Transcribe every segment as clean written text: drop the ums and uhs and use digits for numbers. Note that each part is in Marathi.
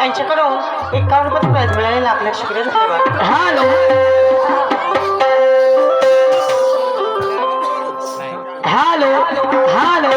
यांच्याकडून 51 रुपये प्राइज मिळालेला आपल्या शिबिरात धन्यवाद. हॅलो हॅलो हॅलो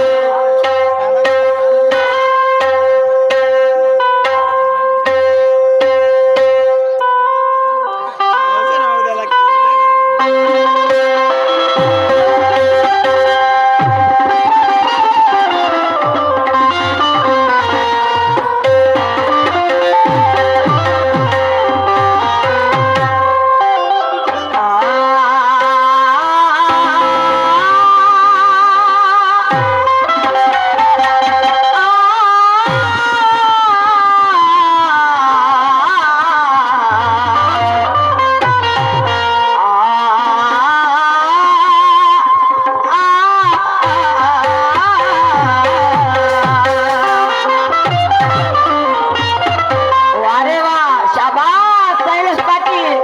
वारे वा, शाबास शैलेश पाटील,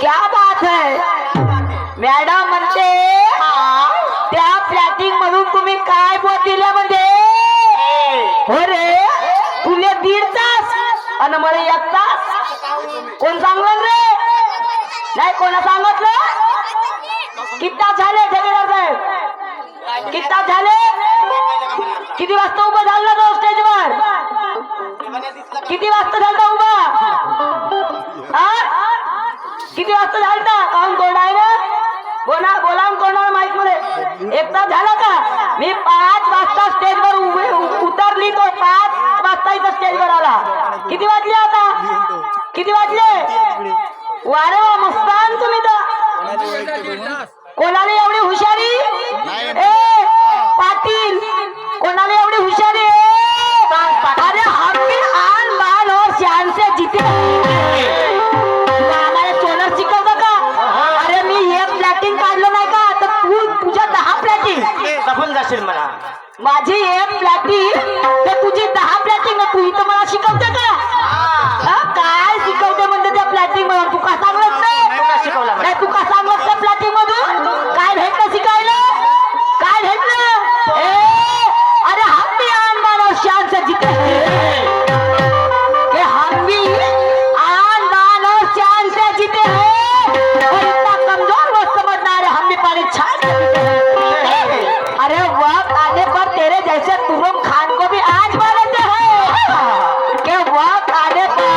क्या बात है. मॅडम म्हणते त्या प्लॅटिंग मधून तुम्ही काय बोल दिल्या म्हणजे हो रे, तुले 1.5 तास आणि मला 1 तास. कोण सांगलं रे? नाही कोणा सांगितलं? किती तास झाले ठेकेदार साहेब? किती तास झाले? किती वाजता उभा झाला तो स्टेजवर? किती वाजता झालता उभा? किती वाजता झालता? काऊन कोण आहे ना? बोला कोणाला माहित मध्ये 1 तास झाला का? मी 5 वाजता स्टेजवर उतरली, तो 5 वाजता इथं स्टेजवर आला. किती वाजले आता? किती वाजले? वारे वा, मस्तान तुम्ही तर. कोणाला एवढी हुशारी? ए पाटील, कोणाला एवढी हुशारी? अरे हम भी आन बान और शान से जीते. आम्हाला सोलर शिकवतं का? अरे मी 1 प्लॅटिंग काढलं नाही का, तर तुझ्या 10 प्लॅटिंग दफन जाशील मला. माझी 1 प्लॅटिंग तर तुझी 10 प्लॅटिंग. तू इथं मला शिकवते का? काय शिकवते म्हणते त्या प्लॅटिंग मधून? तू का सांगत नाही? शिकवला नाही तू का सांगत त्या प्लॅटिंग मधून? काय भेटलं शिकायला? काय भेटलं? अरे हम भी आन बान और शान से जीते हैं. हम भी आन बान और शान से जीते हैं. और इतना कमजोर वो समझना है हम भी परीक्षा से जीते हैं. अरे वक्त आने पर तेरे जैसे तुरम खान को भी आज मानते हैं कि वक्त आने पर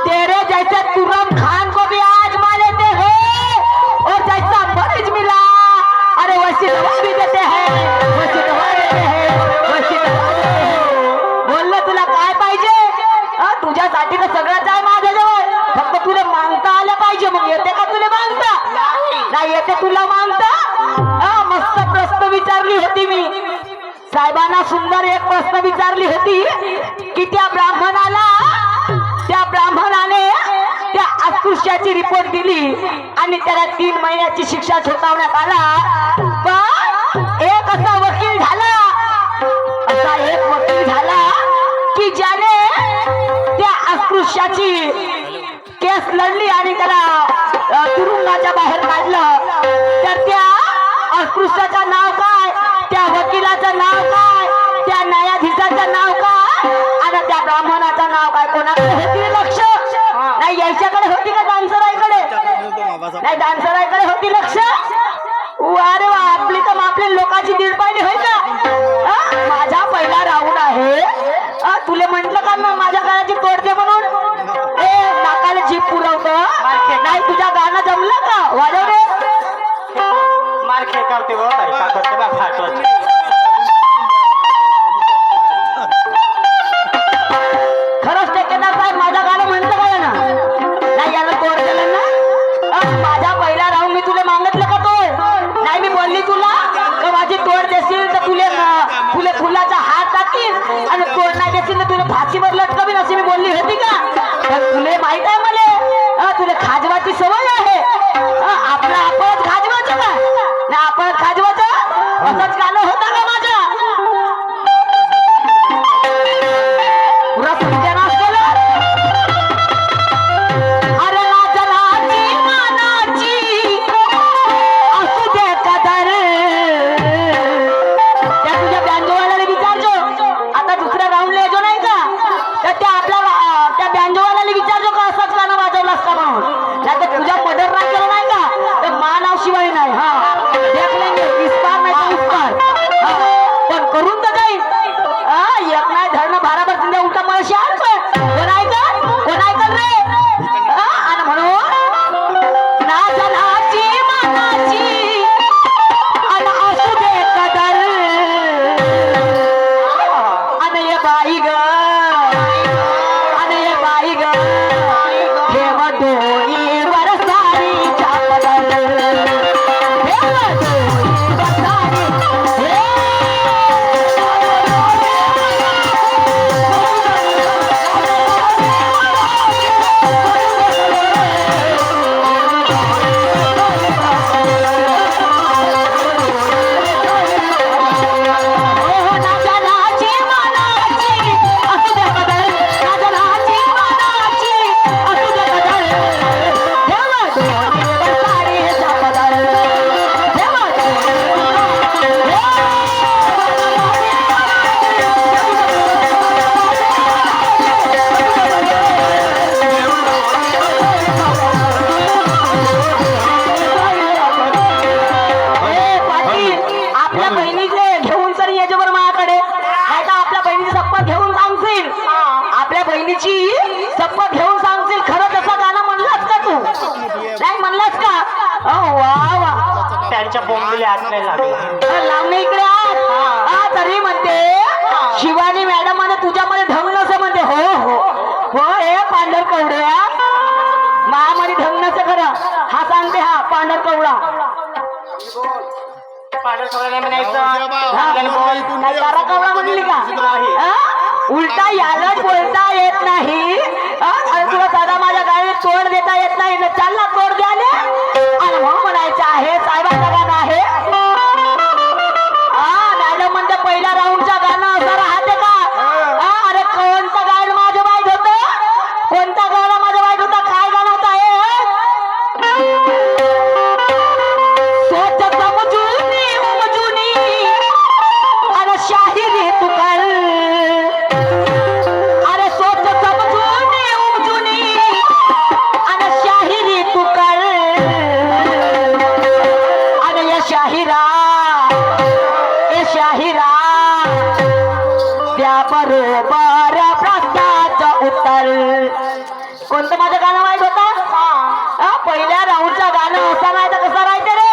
तेरे जैसे तुरम खान को भी आज मान लेते हैं. और जैसा मरीज मिला, अरे वैसी दवा भी देते हैं, वैसी दवा देते हैं, वैसी दवा देते हैं. बोललं तुला काय पाहिजे? तुझ्यासाठी तर सगळंच आहे माझ्याजवळ. फक्त तुला मागता आलं पाहिजे. मग येते का तुला मागता? नाही येते तुला मागता? मस्त प्रश्न विचारली होती मी साहेबांना. सुंदर एक प्रश्न विचारली होती की त्या ब्राह्मणाने त्या अस्पृश्याची रिपोर्ट दिली आणि त्याला 3 महिन्याची शिक्षा ठोठावण्यात आला. पण एक असा वकील झाला की ज्याने त्या अस्पृश्याची केस लढली आणि त्याला तुरुंगाच्या बाहेर काढलं. तर त्या अस्पृश्याचं नाव काय? त्या वकिलाचं नाव काय? त्या न्यायाधीशाचं नाव काय? आणि त्या ब्राह्मणाचं नाव काय? कोणाकडे होती लक्ष? नाही याच्याकडे होती का डान्सराईकडे? नाही डान्सराईकडे होती लक्ष. अरे वा, आपली तर आपली लोकांची दीडपायली होय का? माझा पहिला राऊंड आहे. तुले म्हंटल का ना माझ्या गाण्याची तोडते म्हणून? नाकाला जीप पुरवतो. नाही तुझ्या गाणं जमलं का? वाजव रे. मार खेळते हो काय करते बा फाटवत. खरंच ठेकेदार साहेब माझं गाणं म्हणतं काय ना? नाही याला तोड केलं ना? माझा पहिला राऊंड मी तुला मागितलं का तोड? नाही मी बोलली तुला का माझी तोड देशील तर तुले फुलाचा हात टाकीन आणि तोड नाही देशील तर तुला फाशीवर लटकवीन अशी मी बोलली होती का? तुला माहित आहे मला तुला खाजवाची सवय आहे. आपला आपण खाजवायचं का? ना आपण खाजवायचं असंच गाणं होतं का माझं? पुरा सत्यानाश केलं. अरे लाजराची मानाची असू दे कदर. त्या तुझ्या बँजोवाल्याला विचारजो. आता दुसऱ्या राऊंडला येजो नाही का? तर त्या बँजोवाल्याला विचारजो का असंच गाणं वाजवलं असता म्हणून. नाही तर तुझ्या मर्डर नाही केलं नाही का तर मा नाव शिवाय नाही. हा देख लेंगे इस बार नाही तर उस बार. वा वा. त्यांच्या बोंबले हात नाही लागला. लावणे इकडे आत. तरी म्हणते शिवानी मॅडम म्हणे तुझ्यामध्ये ढंग नसे म्हणते. हो हे पांढर कवड्या मायामध्ये ढंग नसे खरं. हा सांगते हा पांढर कवडा. पांढर कवडा नाही म्हणायचं. काय कारा कवडा म्हणली का? उलटा यालाच बोलता येत नाही. अरे तुला साधा माझ्या गाडीत तोड देता येत नाही. चालला तोड द्याले आणि म्हणून म्हणायचं आहे साहेबांचं गाणं आहे. मॅडम म्हणते पहिल्या राऊंडच्या गाणं असं राहते का? अरे कोणतं गाणं माझं वाईट होतं? कोणतं गाणं माझं वाईट होतं? काय गाणं होतं हे? सोच समजूनी उमजूनी अरे शाहिरी तू कर. अरे सोच समजूनी उमजूनी अरे शाहिरी तू कर. अरे या शाहिरा त्या बरोबर प्रश्नाचं उत्तर. कोणतं माझं गाणं माहित होतं? पहिल्या राऊंडचं गाणं असं नाही तर कसं राहते रे?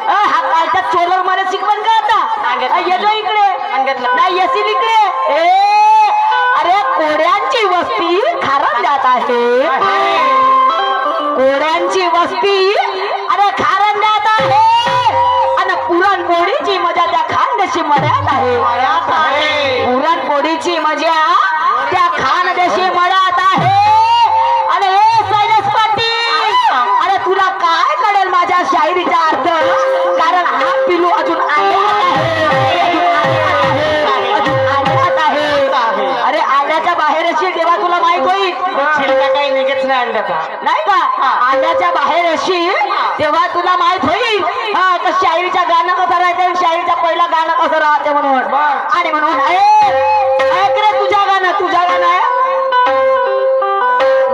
हा कालच्या चोलर मध्ये शिकवण का आता? येतो इकडे नाही येशील इकडे. अरे कोड्यांची वस्ती खारंड्यात आहे. कोड्यांची वस्ती अरे खारंड्यात आहे. आणि पुरणपोळीची मजा त्या खानदेशी मळ्यात आहे. पुरणपोळीची मजा त्या खानदेशी मळ्यात आहे. अरे सैलेश पाटील अरे तुला काय कळेल माझ्या शायरीचा अर्थ? कारण हा पिलू अजून आल्यात आहे. अरे आल्याच्या बाहेर असेल तेव्हा तुला माहित होईल. शिल्लक काही निघत नाही अंड्याचा. नाही का? आल्याच्या बाहेर असेल तेव्हा तुला माहित होईल तर शायरीच्या गाणं कसं राहते, शायरीच्या पहिला गाणं कसं राहते म्हणून. आणि म्हणून ऐक रे तुझ्या गाणं आहे.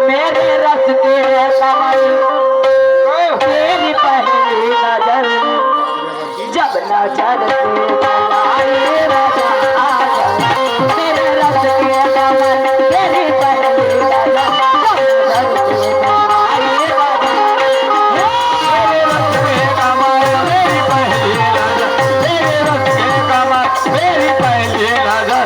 मेरे रस के कमल तेरी पहली नजर जब नजर से आए राजा आजा. मेरे रस के कमल तेरी पहली नजर जब नजर से आए राजा. मेरे रस के कमल तेरी पहली नजर. मेरे रस के कमल तेरी पहली नजर.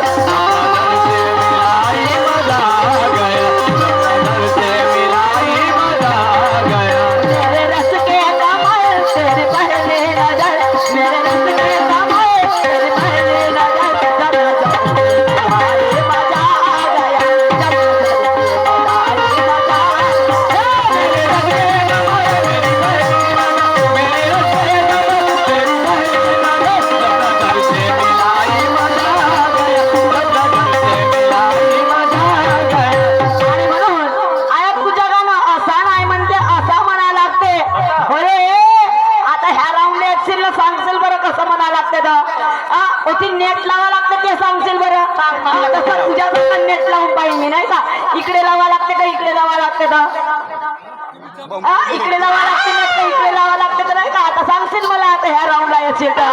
नेट लावा लागतं ते सांगशील बरं. तसं तुझ्या नेट लावून पाहिजे मी नाही का? इकडे लावा लागते का इकडे लावा लागते का? इकडे लावा लागते नेट का इकडे लावा लागते का? नाही का? आता सांगशील मला आता ह्या राऊंडला येशील तर.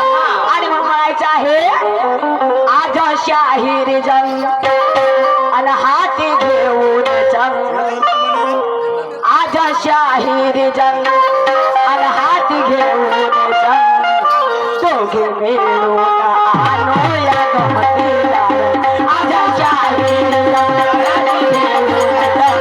आणि मग म्हणायचं आहे आज शाहीर जंग आणि हाती घेऊन जंग. आज शाहीर जंग आणि हाती घेऊन जंग. दोघे मिळून आलो या गमतीला. आज शाहीर जंग हाती घेऊन जंग.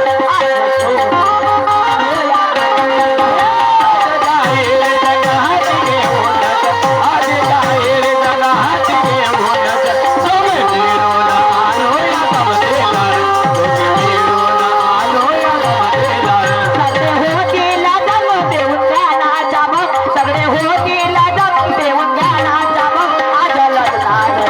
सगळे होतील जम देऊन ज्ञानाचा मग आज लग्नाने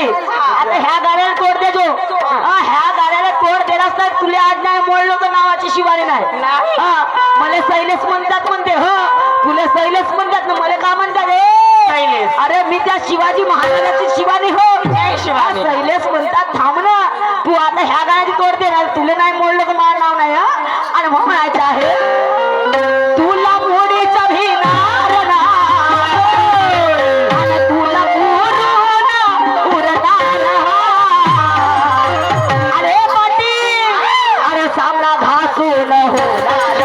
शिवाजी आता ह्या गाड्याला तोड देतो ह्या गाड्याला तोड दिलास तर तुला आज नाही मोडलो तर नावाची शिवानी नाही मला शैलेश म्हणतात म्हणते हो तुला शैलेश म्हणतात ना मला का म्हणतात शैलेश. अरे मी त्या शिवाजी महाराजाची शिवानी हो जय शिवानी. शैलेश म्हणतात थांब ना तू आता ह्या गाण्याची तोड दे तुला नाही मोडलं तर माझं नाव नाही आणि मग म्हणायचं आहे तुला मोडीचा भिनार आणि तुला उरून उरणार अरे पाटील अरे सामना घासून होणार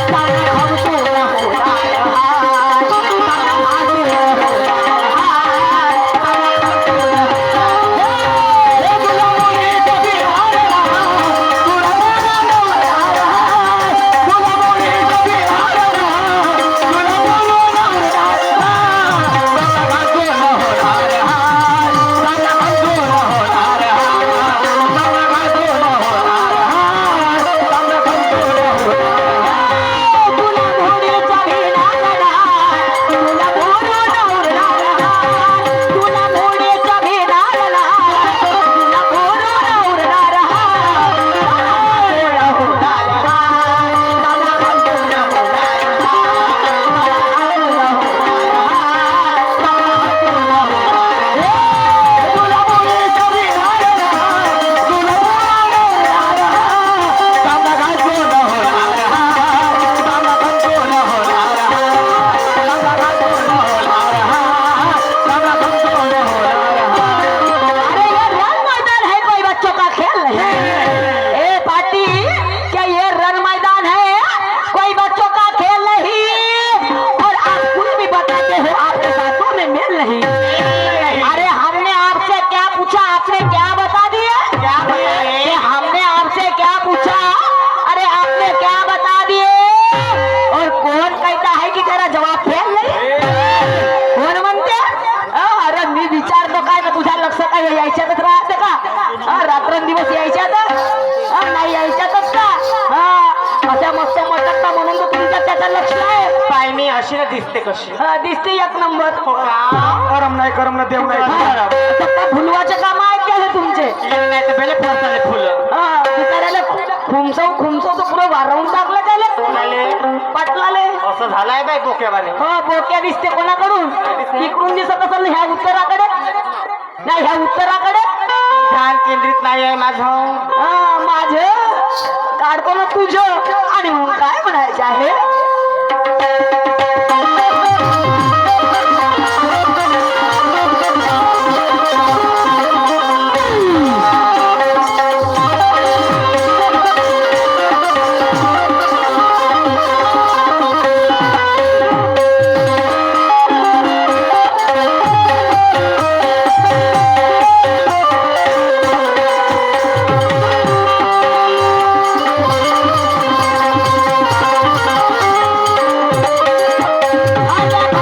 सामना घासून यायच्यातच राहते का रात्रंदिवस यायच्यात नाही यायच्यातच का अशा मस्त मटकता म्हणून तर तुमचं त्याचं लक्ष आहे पाय मी अशी ना दिसते कशी दिसते एक नंबर करम नाही करम ना देव नाही फक्त फुलवाचे काम आहेत का हे तुमचे नाही तर पहिले फरसाले फुलं बिचाऱ्याला खुमसव तर पुरं वारवून टाकलं त्याला कोणाले? पाटलाले असं झालंय बाई बोक्यावाने हो बोक्या दिसते कोणाकडून इकडून दिसत असेल ह्या उत्तराकडे नाही ह्या उत्तराकडे ध्यान केंद्रित नाही आहे माझं माझं काढतो ना तुझं आणि मग काय म्हणायचं आहे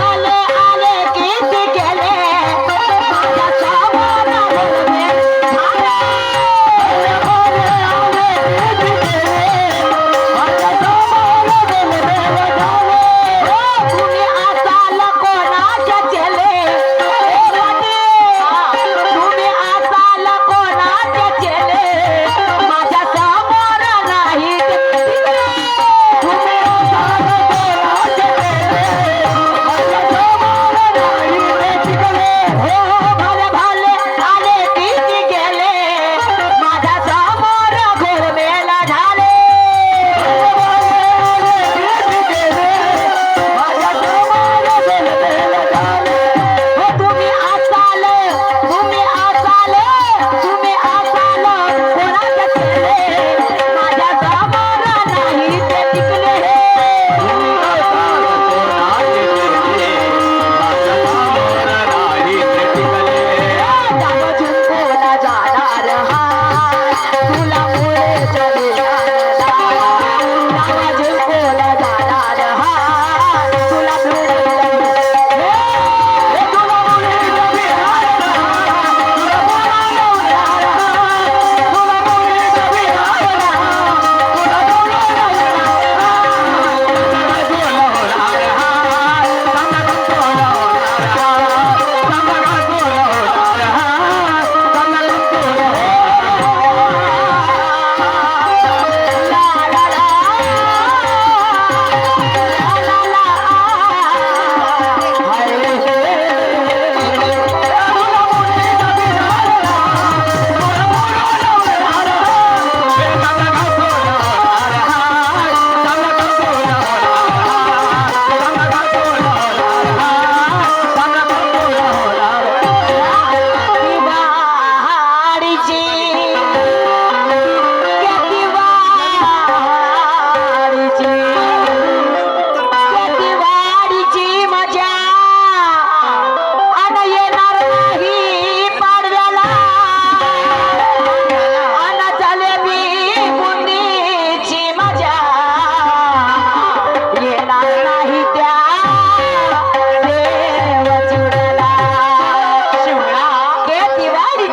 आले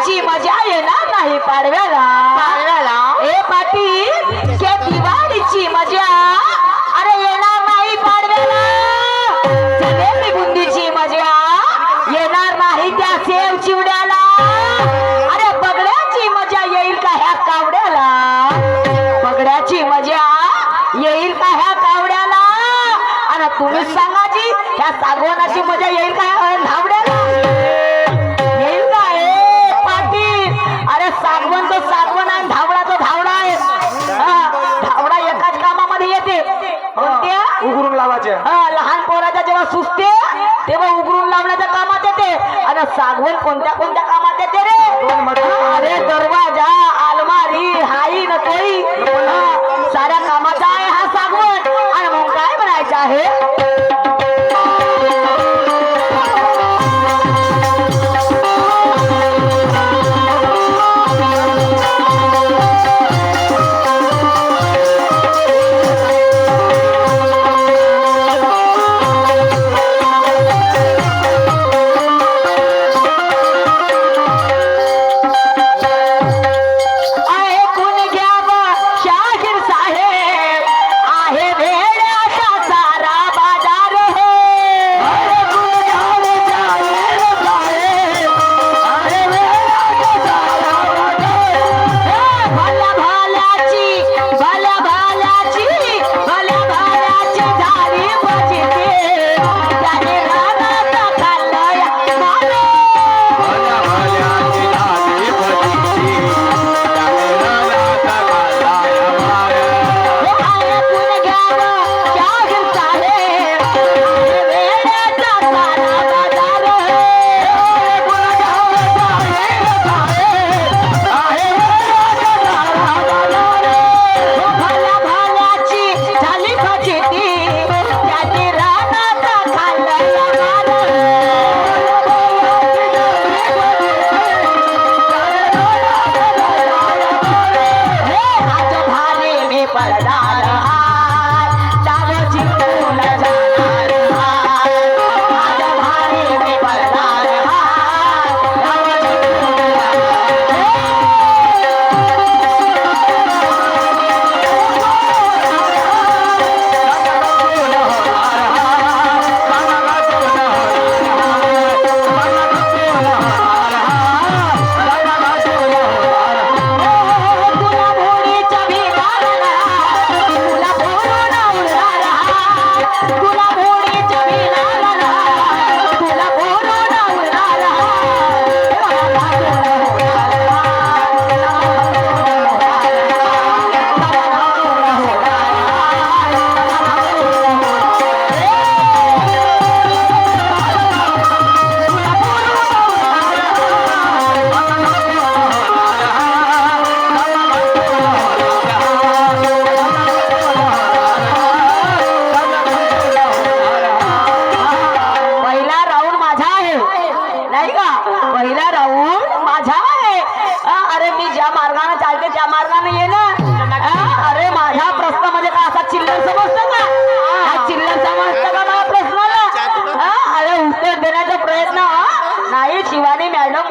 दिवाळीची मजा येणार नाही पाडव्याला. ए पाटील त्या दिवाळीची मजा अरे येणार नाही पाडव्याला. जलेबी बुंदीची मजा येणार नाही त्या सेव चिवड्याला. अरे बगड्याची मजा येईल का ह्या कावड्याला. बगड्याची मजा येईल का ह्या कावड्याला. आणि तुम्ही सांगा जी ह्या सागवानाची मजा येईल का ह्या धावड्याला. येईल का ए पाटील. अरे सागवन तो सागवन आहे धावडा तो धावडा आहे. धावडा एकाच कामामध्ये येते. कोणत्या उघडून लावायचे. लहान पोराच्या जेव्हा सुचते तेव्हा उघडून लावण्याच्या कामात येते. आणि सागवन कोणत्या कोणत्या कामात येते रे. अरे दरवाजा अलमारी हाई न तोई साऱ्या कामाचा आहे हा सागवन. आणि मग काय म्हणायचं आहे.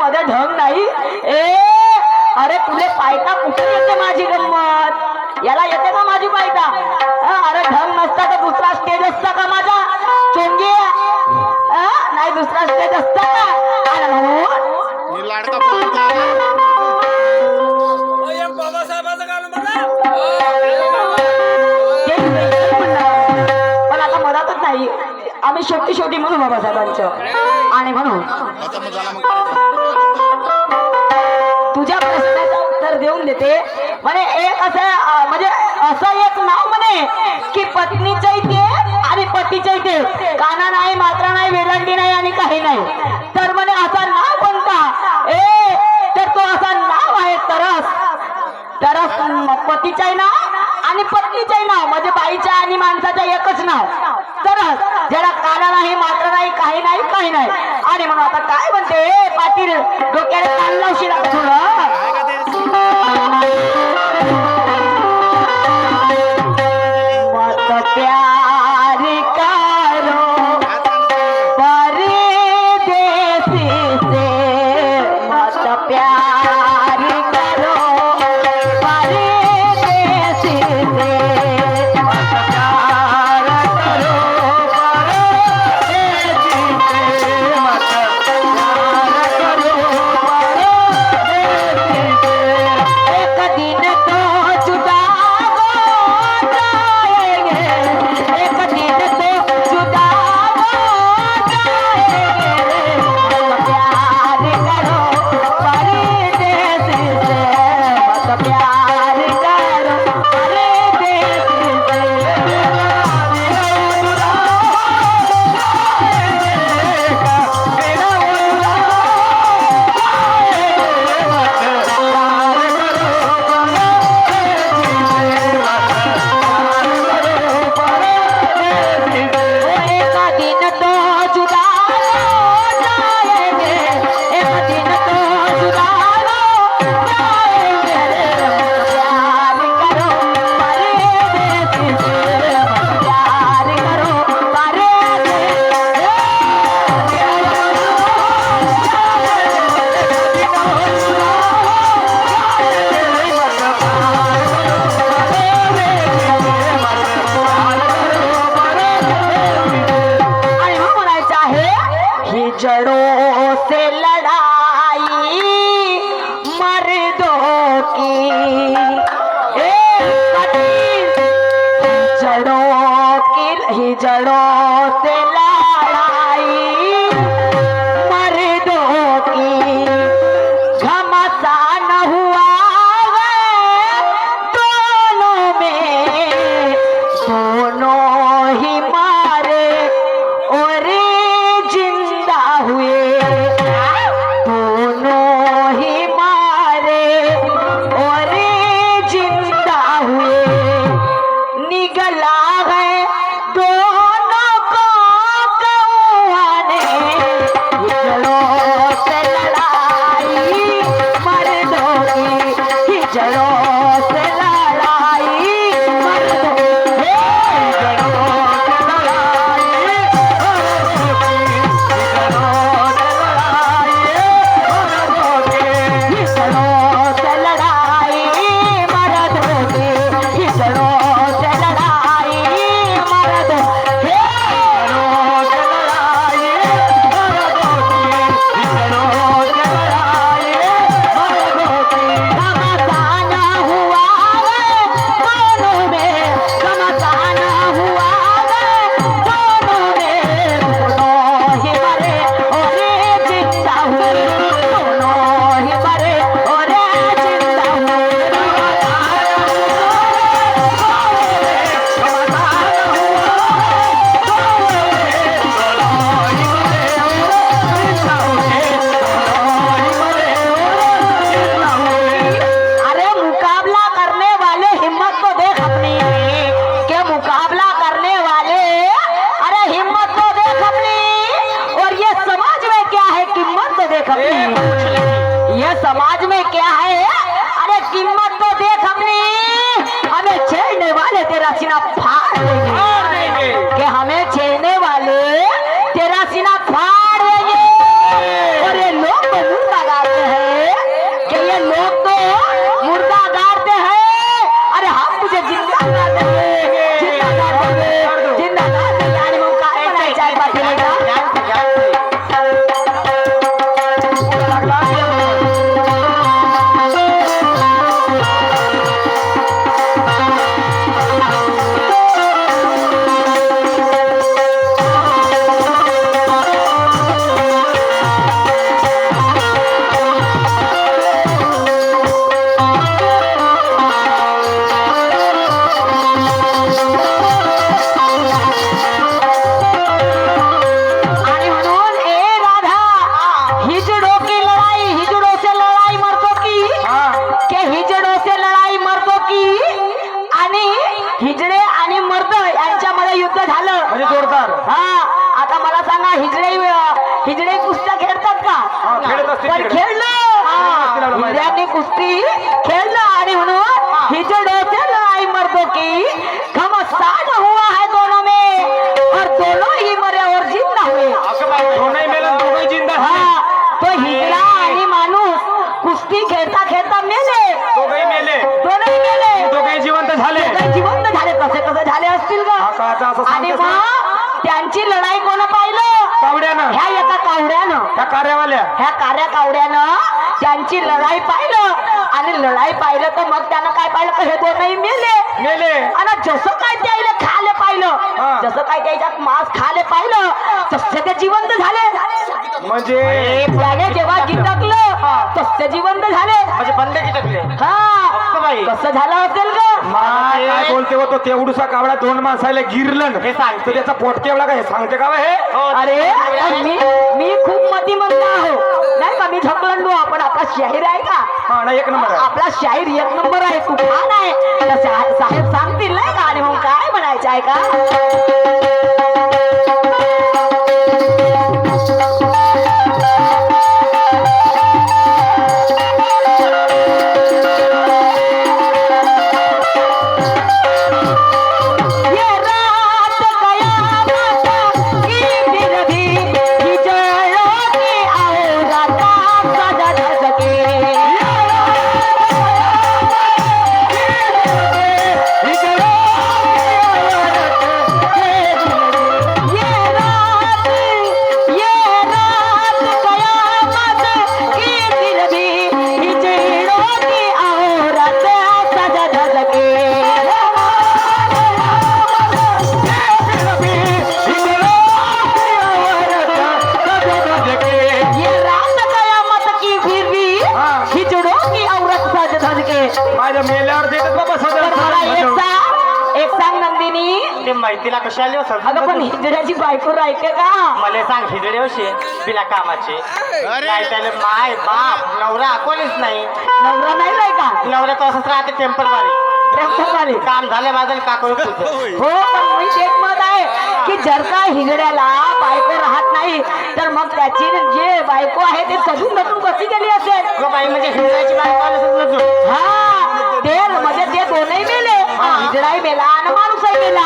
मध्ये ढंग नाही. अरे तुले पायता कुठे येते माझी गंमत. याला येते का माझी पायता. अरे ढंग नसता तर दुसरा स्टेज असता का माझा चोंगी. नाही दुसरा स्टेज असता का. लाडका पण आता मधातच नाही. आम्ही शेवटी म्हणू बाबासाहेबांचं. आणि म्हणून तुझ्या प्रश्नाचं उत्तर देऊन देते. म्हणे एक असं म्हणजे असं एक नाव म्हणे की पत्नीच्या इथे आणि पतीच्या इथे काना नाही मात्रा नाही वेलांडी नाही आणि काही नाही. तर म्हणे असा नाव कोणता. तर तो असा नाव आहे तरस. तरस पतीच्या नाव आणि पत्नीचे नाव म्हणजे बाईच्या आणि माणसाचं एकच नाव तरस. ज्याला काना नाही मात्र नाही काही नाही काही नाही. आणि म्हणून आता काय म्हणते पाटील डोक्याला कान लावशील मत प्यार करो परदेसी से मत प्यार की जड़ों से लड़ाई मर्दों की घमासान हुआ है दोनों में दोनों ही मारे और जिंदा हुए दोनों ही मारे और जिंदा हुए निगला है दोनों को कौआ ने हिजड़ों से लड़ाई मर्दों की हिजड़ों से लड़ाई मर्दों की हिजड़ों से लड़ाई हिजड़ों से लड़ाई मर्दों की हिजड़ों से लड़ाई मर्दों घमासान हुआ है दोनों में घमासान हुआ है दोनों में दोनों ही मरे और जिंदा हुए दोनों ही मरे और जिंदा अरे मुकाबला करने वाले हिम्मत तो देख अपनी के मुकाबला करने वाले अरे हिम्मत तो देख अपनी और ये समाज में क्या है कीमत तो देख अपनी ये समाज में क्या है अरे कीमत तो देख अपनी हमें छेड़ने वाले तेरा सीना फाड़ देंगे कि हमें छेड़ने वाले तेरा सीना फाड़ देंगे और ये लोग तो मुर्दा गाते हैं कि ये लोग तो मुर्दा गाते हैं अरे हम तुझे जिंदा कर देंगे जिंदा कर देंगे जिंदा कर देंगे यानी वो काय बनाई चाय बात लेगा आणि म्हणून ए राधा हिजड़ों की लड़ाई हिजड़ों से लड़ाई मर्दों की के हिजड़ों से लड़ाई मर्दों की आणि हिजडे आणि मर्द यांच्यामध्ये युद्ध झालं म्हणजे जोरदार हा आता मला सांगा हिजडे कुस्त्या खेळतात का खेळत असतील पण तिकडे. खेळलं हिजड्यांनी कुस्ती खेळलं आणि म्हणून हिजड़ों से लड़ाई मर्दों की घमासान हुआ है दोनों में और दोनों ही मरे और जिंदा हुए दोनही मेले दोघही जिंदा झाले. हा तो हिजडा आणि माणूस कुस्ती खेळता खेळता मेले दोघही मेले दोनही मेले दोघही जिवंत झाले दोघे जिवंत झाले कसे कसे झाले असतील का हा काळाचा असं आणि सांगतो मग त्यांची लढाई कोण पाहिलं कावड्यानं ह्या एका कावड्यानं त्या कार्यावाल्या ह्या कार्या कावड्यानं त्यांची लढाई पाहिलं आणि लढाई पाहिलं तर मग त्यानं काय पाहिलं तर हे दोनही मेले मेले आणि जसं काय त्याला खाले पाहिलं हा. जसं काय त्याच्यात मांस खाले पाहिलं तसे ते जिवंत झाले म्हणजे त्याने जेव्हा गिटकलं तसे जिवंत झाले म्हणजे बंद की टाकले हा बाई. कसं झालं असेल ग काय बोलते हो तो तेवढूसा कावडा दोन माणसाला गिरलं हे सांगते. तर त्याचा पोट केवढा काय हे सांगते का बा हे अरे मी खूप मतिमंद आहो नाही का मी झकलंडू आपण आपला शाहीर आहे का हा ना एक नंबर आहे आपला शाहीर एक नंबर आहे तू छान आहे तर साहेब सांगतील नाही का आणि मग काय म्हणायचं आहे का ये रात कयामत की दिन भी हिजड़ों की औरत सजद सके हिजड़ों की औरत माझ्या मेल्यावर देतात बाबा तर मला एक सांग नंदिनी, ते माहितीला कशी आली हो अगं पण हिजड्याची बायको राहते का? मला सांग हिजडे होशे बिना कामाचे अरे. काय त्याला माय बाप नवरा कोणीच नाही. नवरा नाही राही का? नवरा तो असंच राहते टेम्परवारी. प्रेमसंपारी. काम झालं माझं का करू तुझं. हो पण मी एक मत आहे की जर का हिजड्याला बायको राहत नाही तर मग त्याची जे बायको आहे ते सजून धरून कशी गेली असेल? गो बाई म्हणजे हिजड्याची बायको आली असेल नजून. हा ते म्हणजे ते दोनही मेले, हिजडाही मेला आणि माणूसही मेला.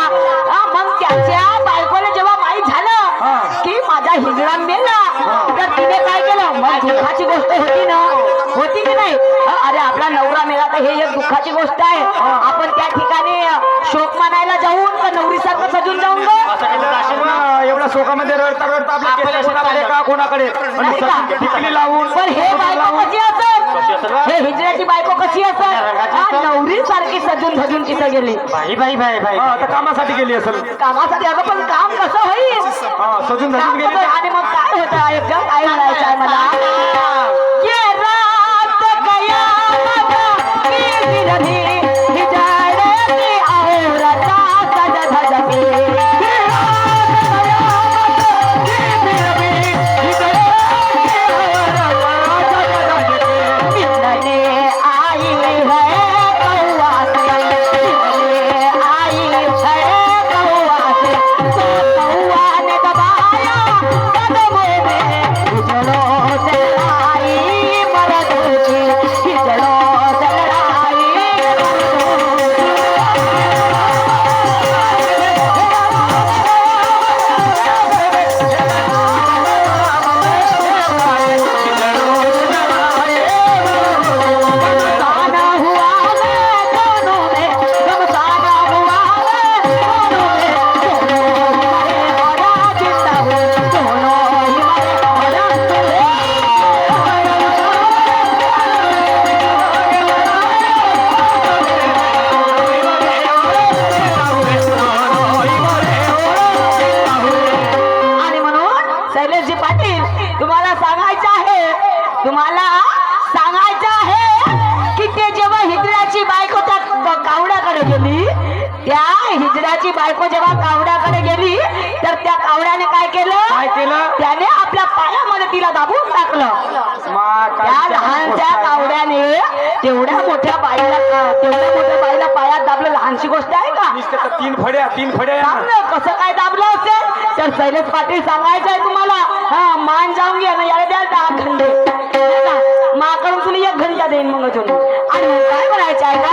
हा, मग त्याच्या बायकोला जेव्हा माहीत झालं की माझा हिजडा मेला तर तिने काय केलं? मग दुःखाची गोष्ट होती ना, होती की नाही? अरे आपला नवरा मेला तर हे एक दुःखाची गोष्ट आहे. आपण त्या ठिकाणी शोक मानायला जाऊन का नवरीसारखं सजून जाऊन गं? असं केलं तर असेल ना. एवढ्या शोकामध्ये रडता रडता आपल्या आपल्या केस कोणाकडे का कोणाकडे नाही का? टिकली लावून पण हे बायको कशी कशी असेल? असेल बा? हे हिजड्याची बायको कशी असेल? नवरी सारखी सजून धजून तिथं गेली. बाई बाई बाई बाई हा तर कामासाठी गेली असेल. कामासाठी. अगं पण काम कसं होईल? हा सजून काम धजून गेली कसं? आणि मग काय होतं? एकदम काय म्हणायचं आहे मला? ये रात गया बाबा की विरही हिजड्याची औरता सज धज के. ये रात गया बाबा की विरही हिजड्याची औरता सज धज के. मिलने आई है कौआ से, मिलने आई है कौआ से, तो कौआ ने दबाया कदमों में, हिजड़ों से लड़ाई मर्दों की, हिजड़ों से लड़ाई मर्दों की. गमसाना हुआ है दोनों में, गमसाना हुआ है दोनों में, दोनों ही मरे और जिंदा हूँ, दोनों ही मरे और आणि म्हणून शैलेशजी पाटील तुम्हाला सांगायचं आहे, तुम्हाला सांगायचं आहे की ते जेव्हा हिजड्याची बायको त्या कावड्याकडे गेली, त्या हिजड्याची बायको जेव्हा कावड्याकडे गेली तर त्या कावड्याने काय काय केलं? केलं? त्याने आपल्या पायामध्ये तिला दाबून टाकलं. मा काय त्या लहानच्या कावड्याने तेवढ्या मोठ्या बाईला पायात दाबलं. लहानशी गोष्ट आहे का? नुसतं तर तीन फड्या सांग ना, कसं काय दाबलं असेल? तर शैलेश पाटील सांगायचं आहे तुम्हाला. हा मान जाऊन घ्या ना, याला द्या 10 घंटे माकडून तुला 1 घंटा देईन मग अजून. आणि मग काय म्हणायचं आहे का?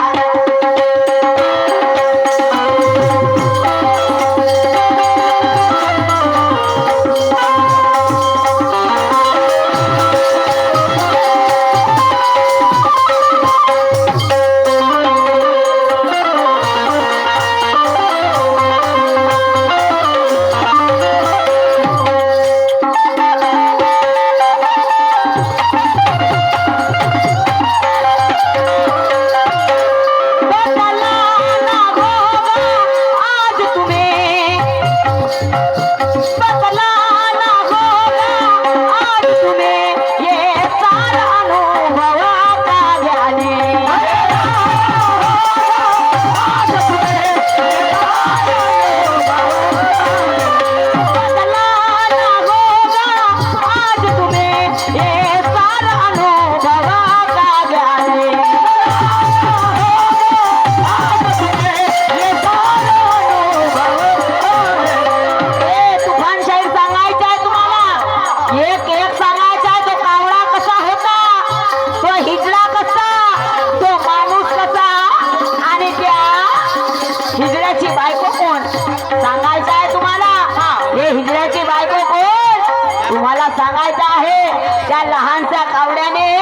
सांगायचं आहे त्या लहानच्या कावड्याने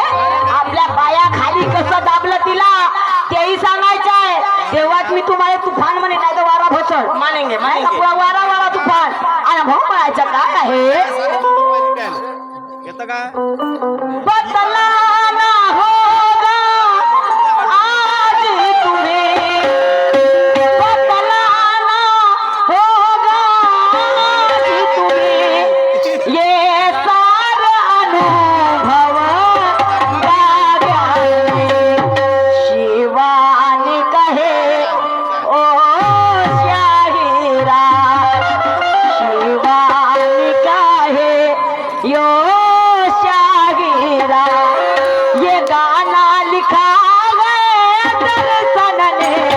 आपल्या पायाखाली कसं दाबलं तिला तेही सांगायचं आहे. तेव्हाच मी तुम्हाला तुफान म्हणे, नाही तर वारा भसड मानेंगे नाही का, मानेंगे. पुरा वारा वारा तुफान. अनुभव म्हणायचं काय आहे? येतं का? बदलाना होगा आज तुम्हें, बदलाना होगा आज तुम्हें, ये सारा अनुभव गाड्याने शिव गाना लिखा है दर्शन ने